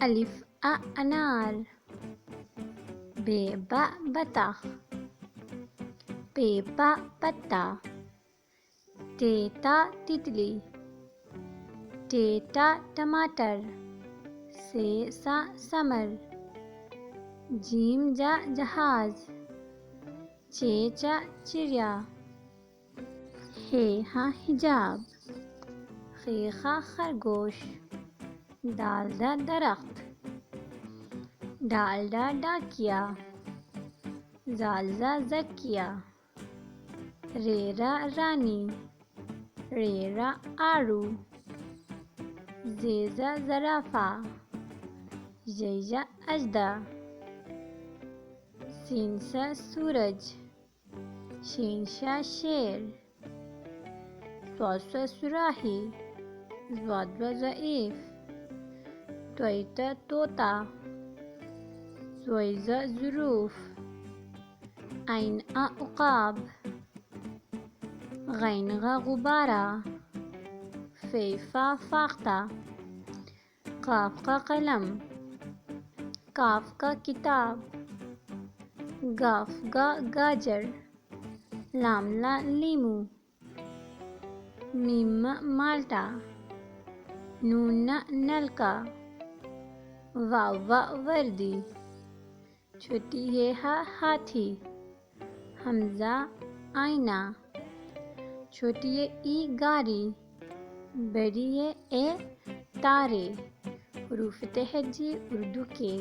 الف ا انار، ب ب بطخ، پ پ پتا، ت ت تتلی، ٹ ٹ ٹماٹر، س س سمر، جیم ج جہاز، چ چ چڑیا، ح ح حجاب، خ خ خرگوش، دال د درخت، ڈال ڈا ڈاکیا، زال ز زکیا، ر ر رانی، ڑ ر آڑو، ز ز زرافہ، ژ ژ اژدھا، س س سورج، ش ش شیر، ص ص صراحی، ض ض ضعیف، ط ط طوطا، ظ ظ ظروف، ع ع عقاب، غ غ غبارہ، ف ف فاختہ، ق ق قلم، ک ف کتاب، گ غ گاجر، ل ل لیمو، م م مالٹا، ن ن نلکا، و و وردی، چھوٹی ح ہاتھی، حمزہ آئینہ، چھوٹی ای گاری، بڑی اے تارے۔ حروف تہجی اردو کے